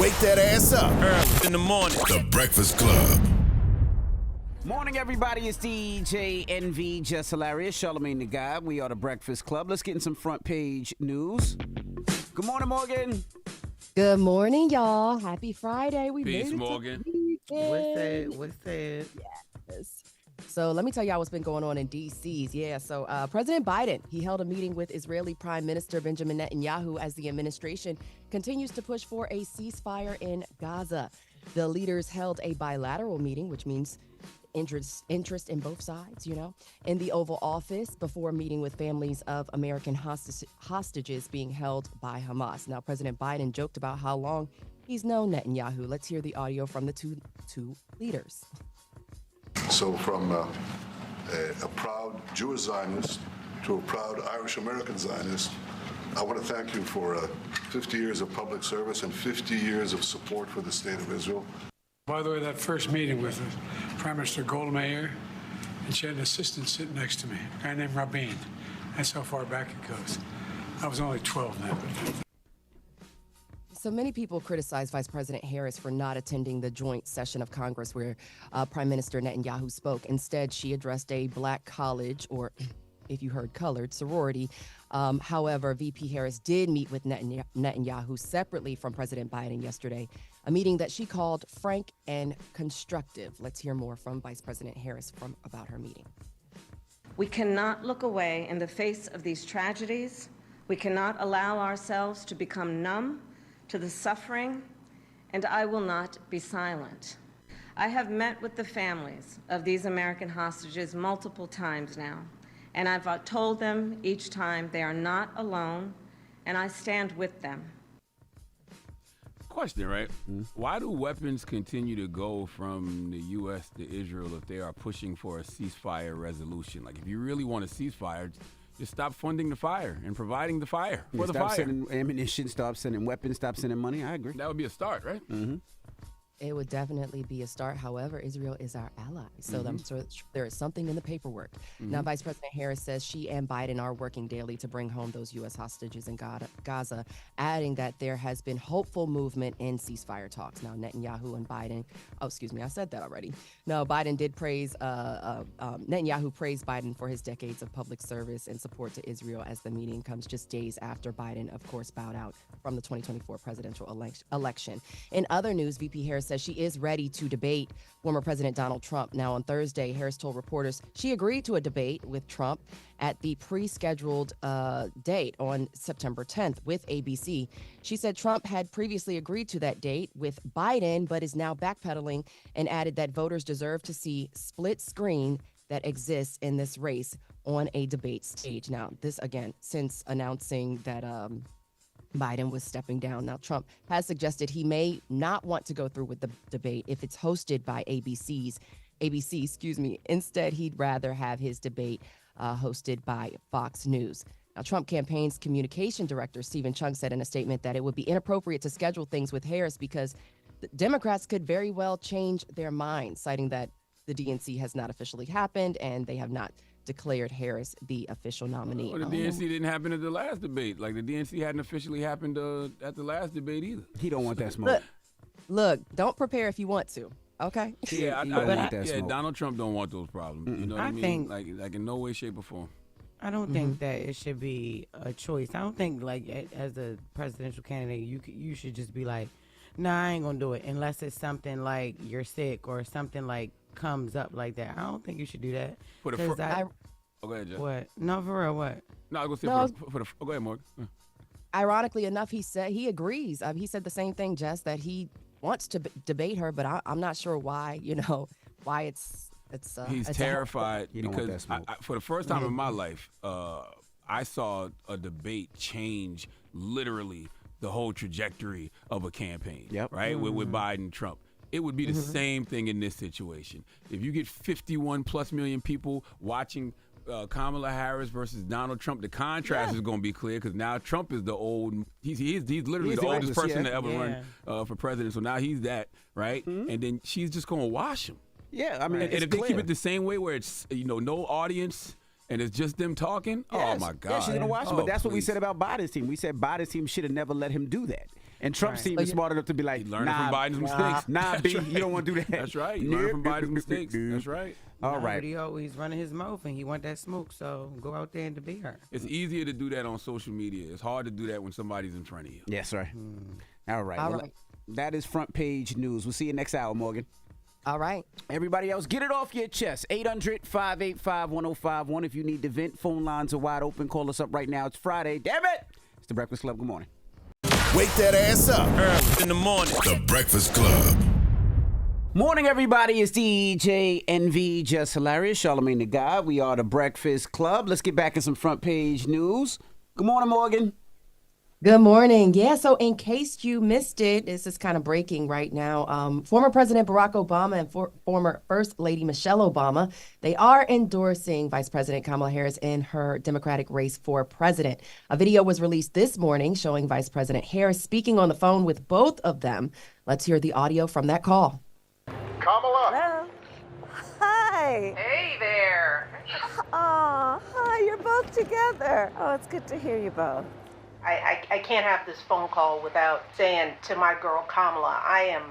Wake that ass up. Early in the morning. The Breakfast Club. Morning, everybody. It's DJ NV, Jess Hilarious, Charlamagne the Guy. We are the Breakfast Club. Let's get in some front page news. Good morning, Morgan. Good morning, y'all. Happy Friday. We Peace, made it Morgan. to the weekend. What's that? Yes. So let me tell y'all what's been going on in D.C. So President Biden, he held a meeting with Israeli Prime Minister Benjamin Netanyahu as the administration continues to push for a ceasefire in Gaza. The leaders held a bilateral meeting, which means interest in both sides, in the Oval Office before meeting with families of American hostages being held by Hamas. Now, President Biden joked about how long he's known Netanyahu. Let's hear the audio from the two leaders. So from a proud Jewish Zionist to a proud Irish American Zionist, I want to thank you for 50 years of public service and 50 years of support for the State of Israel. By the way, that first meeting with Prime Minister Golda Meir, and she had an assistant sitting next to me, a guy named Rabin. That's how far back it goes. I was only 12 then. So many people criticize Vice President Harris for not attending the joint session of Congress where Prime Minister Netanyahu spoke. Instead, she addressed a black college, or if you heard colored, sorority. However, VP Harris did meet with Netanyahu separately from President Biden yesterday, a meeting that she called frank and constructive. Let's hear more from Vice President Harris about her meeting. We cannot look away in the face of these tragedies. We cannot allow ourselves to become numb to the suffering, and I will not be silent. I have met with the families of these American hostages multiple times now, and I've told them each time they are not alone, and I stand with them. Question, right? Why do weapons continue to go from the U.S. to Israel if they are pushing for a ceasefire resolution? Like, if you really want a ceasefire, just stop funding the fire and providing the fire for the fire. Stop sending ammunition, stop sending weapons, stop sending money. I agree. That would be a start, right? Mm-hmm. It would definitely be a start. However, Israel is our ally. So there is something in the paperwork. Now, Vice President Harris says she and Biden are working daily to bring home those U.S. hostages in Gaza, adding that there has been hopeful movement in ceasefire talks. Now, Netanyahu and Biden, I said that already. No, Biden did praise, Netanyahu praised Biden for his decades of public service and support to Israel as the meeting comes just days after Biden, of course, bowed out from the 2024 presidential election. In other news, VP Harris says she is ready to debate former President Donald Trump. Now, on Thursday, Harris told reporters she agreed to a debate with Trump at the pre-scheduled date on September 10th with ABC. She said Trump had previously agreed to that date with Biden, but is now backpedaling and added that voters deserve to see split screen that exists in this race on a debate stage. Now, this again, since announcing that Biden was stepping down. Now, Trump has suggested he may not want to go through with the debate if it's hosted by ABC. Instead, he'd rather have his debate hosted by Fox News. Now, Trump campaign's communication director, Stephen Chung, said in a statement that it would be inappropriate to schedule things with Harris because the Democrats could very well change their minds, citing that the DNC has not officially happened and they have not declared Harris the official nominee. Well, the DNC didn't happen at the last debate. Like, the DNC hadn't officially happened at the last debate either. He don't want that smoke. Look, don't prepare if you want to, okay? Yeah, He don't want that smoke. Donald Trump don't want those problems. You know what I mean? think- like in no way, shape, or form. I don't think that it should be a choice. I don't think, like, as a presidential candidate, you should just be like, nah, I ain't gonna do it unless it's something like you're sick or something like comes up like that. I don't think you should do that. For the 'Cause go ahead, Jeff. what? No, for real, what? No, I was gonna say go ahead, Morgan. Ironically enough, he said he agrees. He said the same thing, Jess, that he wants to debate her, but I'm not sure why. Why it's. He's it's terrified You don't want because that smoke. for the first time in my life, I saw a debate change literally the whole trajectory of a campaign. Yep. Right, with Biden and Trump. It would be the same thing in this situation. If you get 51 plus million people watching Kamala Harris versus Donald Trump, the contrast is going to be clear because now Trump is the old. He's literally He's the the oldest oldest, person yeah. to ever run for president. So now he's that, right? And then she's just going to wash him. Yeah, I mean, And it's if they clear. keep it the same way where it's no audience and it's just them talking, Yes. oh my God. Yeah, she's gonna watch him. But that's what we please. said about Biden's team. We said Biden's team should have never let him do that. And Trump seemed smart enough to be like, learning from Biden's mistakes. Nah, B, you don't want to do that. That's right. You learn from Biden's mistakes. That's right. All right. But he always running his mouth and he want that smoke, so go out there and debate her. It's easier to do that on social media. It's hard to do that when somebody's in front of you. Yes, sir. All right. All Well, right. that is front page news. We'll see you next hour, Morgan. All right. Everybody else, get it off your chest. 800-585-1051. If you need to vent, phone lines are wide open. Call us up right now. It's Friday. Damn it! It's The Breakfast Club. Good morning. Wake that ass up. Early in the morning. The Breakfast Club. Morning, everybody. It's DJ NV, Jess Hilarious, Charlamagne the Guy. We are The Breakfast Club. Let's get back in some front page news. Good morning, Morgan. Good morning. Yeah, so in case you missed it, this is kind of breaking right now. Former President Barack Obama and former First Lady Michelle Obama, they are endorsing Vice President Kamala Harris in her Democratic race for president. A video was released this morning showing Vice President Harris speaking on the phone with both of them. Let's hear the audio from that call. Kamala. Hello. Hi. Hey there. Oh, hi. You're both together. Oh, it's good to hear you both. I can't have this phone call without saying to my girl Kamala, I am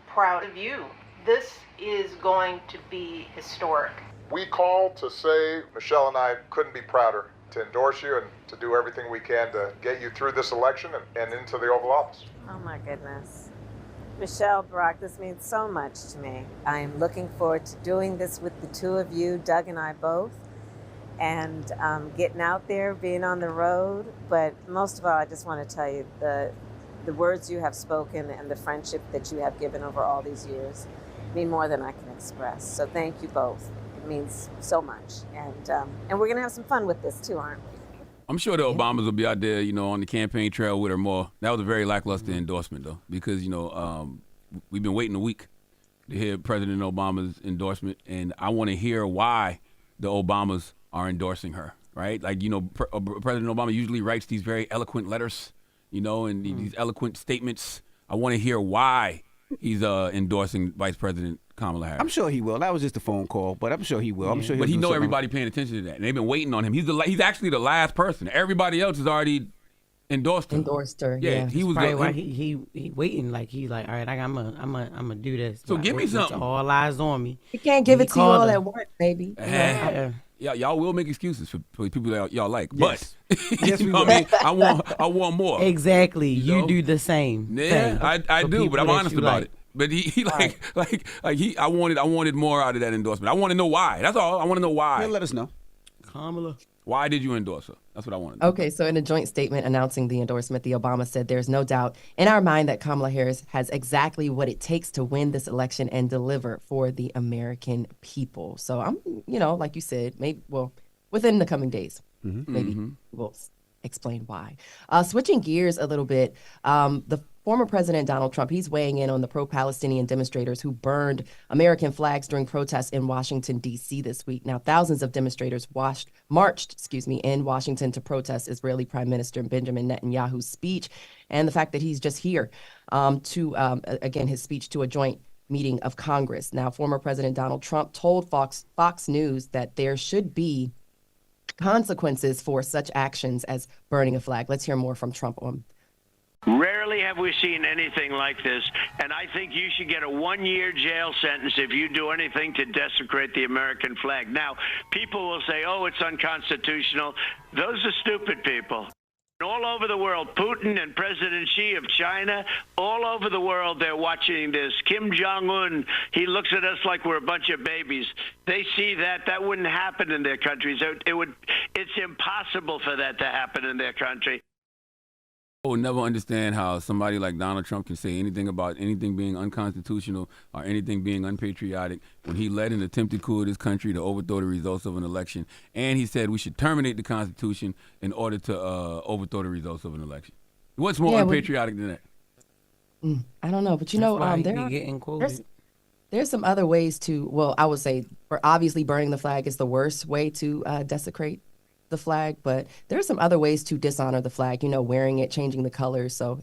proud of you. This is going to be historic. We called to say Michelle and I couldn't be prouder to endorse you and to do everything we can to get you through this election and into the Oval Office. Oh, my goodness. Michelle, Barack, this means so much to me. I am looking forward to doing this with the two of you, Doug and I both, and getting out there, being on the road. But most of all, I just want to tell you the words you have spoken and the friendship that you have given over all these years mean more than I can express. So thank you both. It means so much. And we're going to have some fun with this too, aren't we? I'm sure the Obamas will be out there, on the campaign trail with her more. That was a very lackluster endorsement, though, because, we've been waiting a week to hear President Obama's endorsement, and I want to hear why the Obamas are endorsing her, right? Like, President Obama usually writes these very eloquent letters, and these eloquent statements. I want to hear why he's endorsing Vice President Kamala Harris. I'm sure he will. That was just a phone call, but I'm sure he will. I'm sure. But he do know something. everybody paying attention to that, and they've been waiting on him. He's actually the last person. Everybody else has already endorsed him. Endorsed her. Yeah, he was Probably why he waiting. Like he's like, all right, I'm gonna do this. So give me something. All eyes on me. You can't give He it to you all called her. at once, baby. Yeah, y'all will make excuses for people that y'all like, Yes. but Yes, we I will. mean, I want more. Exactly. You know? You do the same. Yeah, thing I for do, but people I'm that honest you about like. it. But I wanted more out of that endorsement. I want to know why. That's all. I want to know why. He'll let us know. Kamala. Why did you endorse her? That's what I want to know. Okay, so in a joint statement announcing the endorsement, the Obama said there's no doubt in our mind that Kamala Harris has exactly what it takes to win this election and deliver for the American people. So I'm, like you said, maybe, within the coming days, maybe we'll explain why. Switching gears a little bit, the former President Donald Trump, he's weighing in on the pro-Palestinian demonstrators who burned American flags during protests in Washington, D.C. this week. Now, thousands of demonstrators marched in Washington to protest Israeli Prime Minister Benjamin Netanyahu's speech and the fact that he's just here his speech to a joint meeting of Congress. Now, former President Donald Trump told Fox News that there should be consequences for such actions as burning a flag. Let's hear more from Trump on. Rarely have we seen anything like this, and I think you should get a 1-year jail sentence if you do anything to desecrate the American flag. Now, people will say, oh, it's unconstitutional. Those are stupid people. All over the world, Putin and President Xi of China, all over the world, they're watching this. Kim Jong-un, he looks at us like we're a bunch of babies. They see that wouldn't happen in their countries. It's impossible for that to happen in their country. I will never understand how somebody like Donald Trump can say anything about anything being unconstitutional or anything being unpatriotic when he led an attempted coup of this country to overthrow the results of an election. And he said we should terminate the Constitution in order to overthrow the results of an election. What's more unpatriotic than that? I don't know, but there's some other ways to, I would say, obviously burning the flag is the worst way to desecrate the flag, but there's some other ways to dishonor the flag, wearing it, changing the colors. So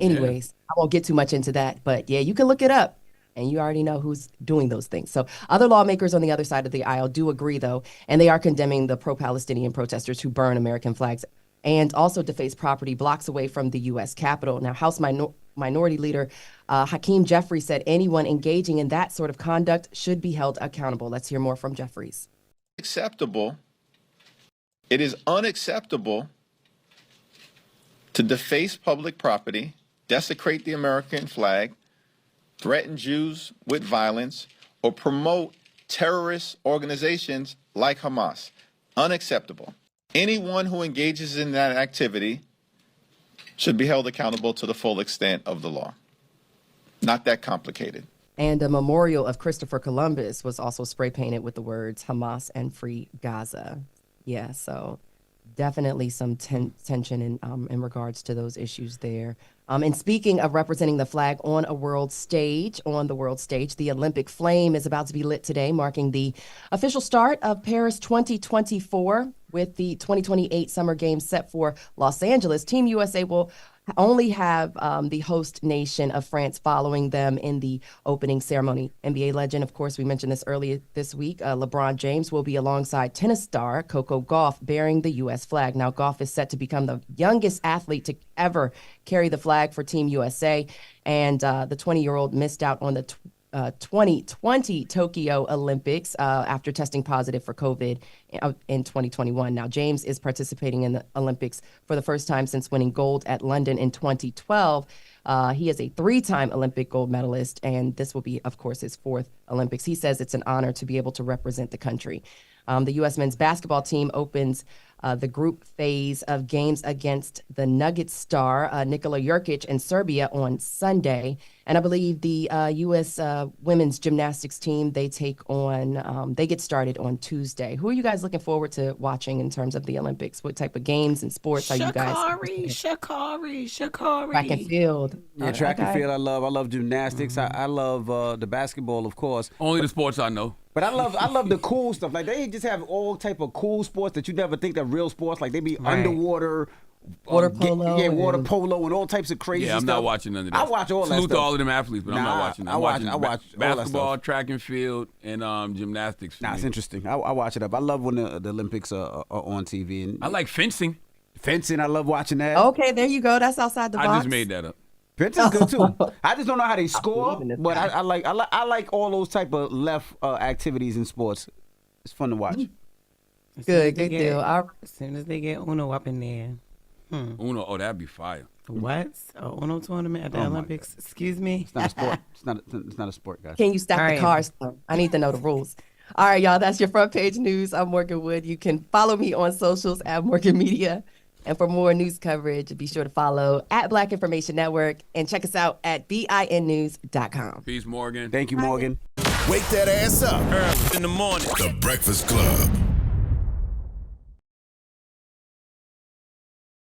anyways, I won't get too much into that, but yeah, you can look it up and you already know who's doing those things. So other lawmakers on the other side of the aisle do agree though, and they are condemning the pro-Palestinian protesters who burn American flags and also deface property blocks away from the U.S. Capitol. Now, House Minority Leader Hakeem Jeffries said anyone engaging in that sort of conduct should be held accountable. Let's hear more from Jeffries. Acceptable. It is unacceptable to deface public property, desecrate the American flag, threaten Jews with violence, or promote terrorist organizations like Hamas. Unacceptable. Anyone who engages in that activity should be held accountable to the full extent of the law. Not that complicated. And a memorial of Christopher Columbus was also spray painted with the words Hamas and Free Gaza. Yeah, so definitely some tension in regards to those issues there. And speaking of representing the flag on the world stage, the Olympic flame is about to be lit today, marking the official start of Paris 2024 with the 2028 Summer Games set for Los Angeles. Team USA will only have the host nation of France following them in the opening ceremony. NBA legend, of course, we mentioned this earlier this week, LeBron James will be alongside tennis star Coco Gauff bearing the U.S. flag. Now, Gauff is set to become the youngest athlete to ever carry the flag for Team USA, and the 20-year-old missed out on the 2020 Tokyo Olympics after testing positive for COVID in 2021. Now, James is participating in the Olympics for the first time since winning gold at London in 2012. He is a three-time Olympic gold medalist, and this will be, of course, his fourth Olympics. He says it's an honor to be able to represent the country. The U.S. men's basketball team opens the group phase of games against the Nuggets star Nikola Jokic in Serbia on Sunday. And I believe the U.S. women's gymnastics team, they get started on Tuesday. Who are you guys looking forward to watching in terms of the Olympics? What type of games and sports are you guys? Sha'Carri. Track and field. Yeah, track and field I love gymnastics. I love the basketball, of course. Only the sports I know. But I love the cool stuff. Like they just have all type of cool sports that you never think are real sports. Like they be underwater, water polo, water polo, and all types of crazy stuff. Yeah, I'm not watching none of that. I watch all that Salute stuff. to all of them athletes, but I'm not watching that. I watch basketball, track and field, and gymnastics. It's interesting. I watch it up. I love when the Olympics are on TV. And I like fencing. I love watching that. Okay, there you go. That's outside the box. I just made that up. Fencing's good too. I just don't know how they score, but I like all those type of left activities in sports. It's fun to watch. Good deal. As soon as they get Uno up in there. Uno, that'd be fire. What? A Uno tournament at the Olympics? Excuse me? It's not a sport. It's not a sport, guys. Can you stack the cars? I need to know the rules. All right, y'all. That's your front page news. I'm Morgan Wood. You can follow me on socials at Morgan Media. And for more news coverage, be sure to follow at Black Information Network and check us out at BINnews.com. Peace, Morgan. Thank you, Morgan. Wake that ass up. Early in the morning. The Breakfast Club.